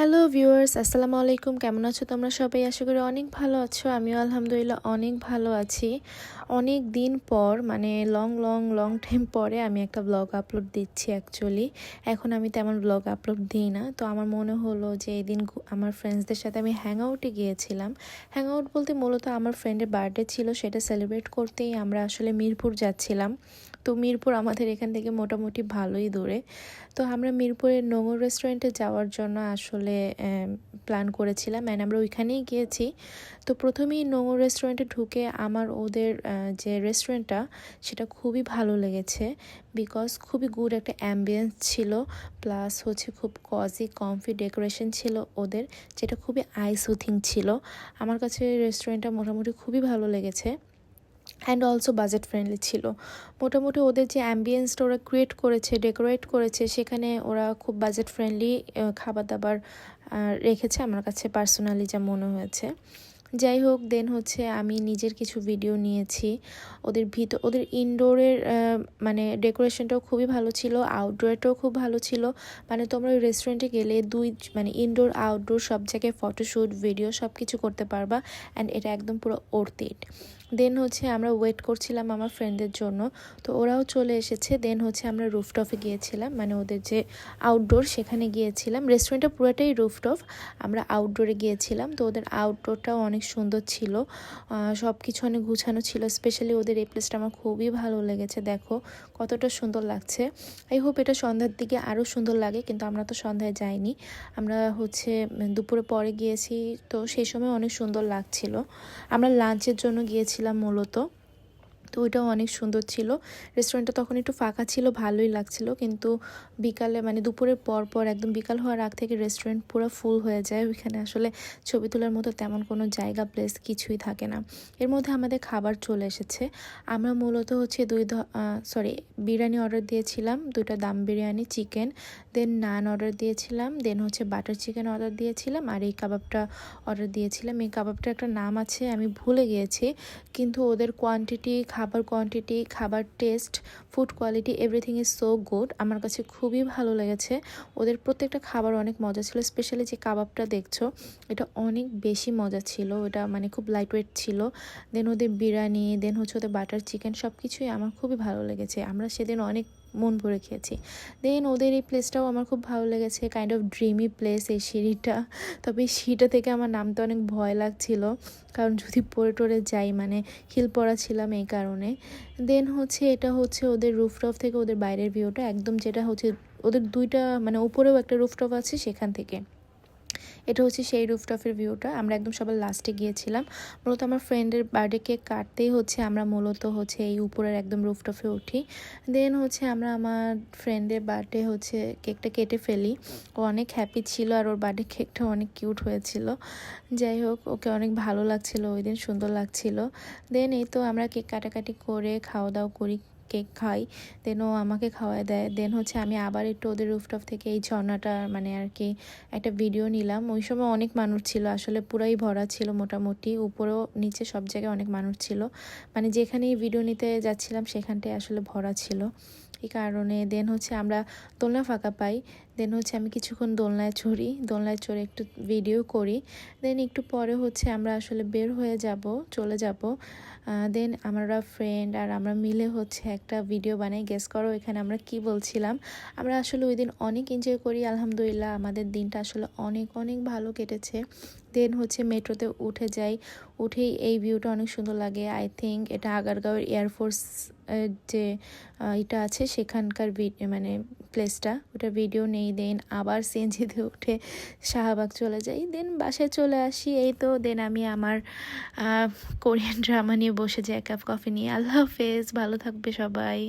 Hello viewers, আসসালামু আলাইকুম। কেমন আছো তোমরা সবাই? আশা করি অনেক ভালো আছো। আমিও আলহামদুলিল্লাহ অনেক ভালো আছি। অনেক দিন পর মানে লং টাইম পরে আমি একটা ব্লগ আপলোড দিচ্ছি অ্যাকচুয়ালি। এখন আমি তেমন ব্লগ আপলোড দিই না। তো আমার মনে হলো যে এই দিন আমার ফ্রেন্ডসদের সাথে আমি হ্যাং আউটে গিয়েছিলাম। হ্যাং আউট বলতে মূলত আমার ফ্রেন্ডের বার্থডে ছিল, সেটা সেলিব্রেট করতেই আমরা আসলে মিরপুর যাচ্ছিলাম। তো মিরপুর আমাদের এখান থেকে মোটামুটি ভালোই দূরে। তো আমরা মিরপুরের নোংর রেস্টুরেন্টে যাওয়ার জন্য আসলে প্ল্যান করেছিলাম অ্যান্ড আমরা ওইখানেই গিয়েছি। তো প্রথমেই নোংর রেস্টুরেন্টে ঢুকে আমার ওদের যে রেস্টুরেন্টটা সেটা খুবই ভালো লেগেছে, বিকজ খুবই গুড একটা অ্যাম্বিয়েন্স ছিল, প্লাস হচ্ছে খুব কজি কমফি ডেকোরেশন ছিল ওদের, যেটা খুবই আই সুথিং ছিল। আমার কাছে রেস্টুরেন্টটা মোটামুটি খুবই ভালো লেগেছে অ্যান্ড অলসো বাজেট ফ্রেন্ডলি ছিল। মোটামুটি ওদের যে অ্যাম্বিয়েন্সটা ওরা ক্রিয়েট করেছে, ডেকোরেট করেছে, সেখানে ওরা খুব বাজেট ফ্রেন্ডলি খাবার দাবার রেখেছে আমার কাছে পার্সোনালি যা মনে হয়েছে। যাই হোক, দেন হচ্ছে আমি নিজের কিছু ভিডিও নিয়েছি। ওদের ইনডোরের মানে ডেকোরেশনটাও খুবই ভালো ছিল, আউটডোরটাও খুব ভালো ছিল। মানে তোমরা ওই রেস্টুরেন্টে গেলে মানে ইনডোর আউটডোর সব জায়গায় ফটোশ্যুট ভিডিও সব কিছু করতে পারবা অ্যান্ড এটা একদম পুরো ওর্থ ইট। দেন হচ্ছে আমরা ওয়েট করছিলাম আমার ফ্রেন্ডদের জন্য, তো ওরাও চলে এসেছে। দেন হচ্ছে আমরা রুফটপে গিয়েছিলাম, মানে ওদের যে আউটডোর সেখানে গিয়েছিলাম। রেস্টুরেন্টটা পুরোটাই রুফটপ, আমরা আউটডোরে গিয়েছিলাম। তো ওদের আউটডোরটাও অনেক সুন্দর ছিল, সব কিছু অনেক গুছানো ছিল। স্পেশালি ওদের এই প্লেসটা আমার খুবই ভালো লেগেছে, দেখো কতটা সুন্দর লাগছে। আই হোপ এটা সন্ধ্যার দিকে আরও সুন্দর লাগে, কিন্তু আমরা তো সন্ধ্যায় যাইনি, আমরা হচ্ছে দুপুরে পরে গিয়েছি। তো সেই সময় অনেক সুন্দর লাগছিল। আমরা লাঞ্চের জন্য গিয়েছিলাম মূলত, তো ওইটাও অনেক সুন্দর ছিল। রেস্টুরেন্টটা তখন একটু ফাঁকা ছিল, ভালোই লাগছিল। কিন্তু বিকালে মানে দুপুরের পর একদম বিকাল হওয়ার আগ থেকে রেস্টুরেন্ট পুরো ফুল হয়ে যায়। ওইখানে আসলে ছবি তোলার মতো তেমন কোনো জায়গা প্লেস কিছুই থাকে না। এর মধ্যে আমাদের খাবার চলে এসেছে। আমরা মূলত হচ্ছে বিরিয়ানি অর্ডার দিয়েছিলাম, 2টা দাম বিরিয়ানি চিকেন, দেন নান অর্ডার দিয়েছিলাম, দেন হচ্ছে বাটার চিকেন অর্ডার দিয়েছিলাম, আর এই কাবাবটা অর্ডার দিয়েছিলাম। এই কাবাবটার একটা নাম আছে, আমি ভুলে গিয়েছি, কিন্তু ওদের কোয়ান্টিটি, খাবার test, food quality, everything is so good. আমার কাছে খুবই ভালো লেগেছে। ওদের প্রত্যেকটা খাবার অনেক মজা ছিল। স্পেশালি যে কাবাবটা দেখছো, এটা অনেক বেশি মজা ছিল, এটা মানে খুব লাইট ওয়েট ছিল। দেন ওদের বিরিয়ানি, দেন হচ্ছে ওদের বাটার চিকেন, সব কিছুই আমার খুবই ভালো লেগেছে। আমরা সেদিন অনেক মন ভরে খেয়েছি। দেন ওদের এই প্লেসটাও আমার খুব ভালো লেগেছে, কাইন্ড অফ ড্রিমি প্লেস এই সিঁড়িটা। তবে এই সিঁড়িটা থেকে আমার নামতে অনেক ভয় লাগছিল, কারণ যদি পড়ে টরে যাই, মানে হিল পরা ছিলাম এই কারণে। দেন হচ্ছে এটা হচ্ছে ওদের রুফটপ থেকে ওদের বাইরের ভিউটা একদম, যেটা হচ্ছে ওদের 2টা মানে উপরেও একটা রুফটপ আছে, সেখান থেকে এটা হচ্ছে সেই রুফটপের ভিউটা। আমরা একদম সবার লাস্টে গিয়েছিলাম। মূলত আমার ফ্রেন্ডের বার্থডে কেক কাটতেই হচ্ছে আমরা মূলত হচ্ছে এই উপরের একদম রুফটপে উঠি। দেন হচ্ছে আমরা আমার ফ্রেন্ডের বার্থডে হচ্ছে কেকটা কেটে ফেলি। ও অনেক হ্যাপি ছিল, আর ওর বার্থডে কেকটা অনেক কিউট হয়েছিল। যাই হোক, ওকে অনেক ভালো লাগছিল ওই দিন, সুন্দর লাগছিল। দেন এই তো আমরা কেক কাটাকাটি করে খাওয়া দাওয়া করি, কেক খাই, দেন ও আমাকে খাওয়ায় দেয়। দেন হচ্ছে আমি আবার একটু ওদের রুফটপ থেকে এই ঝর্ণাটা মানে আর কি একটা ভিডিও নিলাম। ওই সময় অনেক মানুষ ছিল, আসলে পুরাই ভরা ছিল মোটামুটি, উপরেও নিচে সব জায়গায় অনেক মানুষ ছিল। মানে যেখানেই ভিডিও নিতে যাচ্ছিলাম সেখানটায় আসলে ভরা ছিল, এই কারণে। দেন হচ্ছে আমরা দোলনা ফাঁকা পাই, দেন হচ্ছে আমি কিছুক্ষণ দোলনায় চড়ে একটু ভিডিও করি। দেন একটু পরে হচ্ছে আমরা আসলে বের হয়ে চলে যাব। দেন আমরা ফ্রেন্ড আর আমরা মিলে হচ্ছে একটা ভিডিও বানাই। গেস করো এখানে আমরা কি বলছিলাম। আমরা আসলে ওই দিন অনেক এনজয় করি, আলহামদুলিল্লাহ আমাদের দিনটা আসলে অনেক অনেক ভালো কেটেছে। দেন হচ্ছে মেট্রোতে উঠেই এই ভিউটা অনেক সুন্দর লাগে। আই থিঙ্ক এটা আগারগাঁওয়ের এয়ারফোর্স যে এটা আছে সেখানকার মানে প্লেসটা, ওটা ভিডিও নেই। দেন আবার সিএনজিতে উঠে শাহবাগ চলে যাই, দেন বাসায় চলে আসি। এই তো দেন আমি আমার কোরিয়ান ড্রামা নিয়ে বসে যাই, এক কাপ কফি নিয়ে। আল্লাহ হাফেজ, ভালো থাকবে সবাই।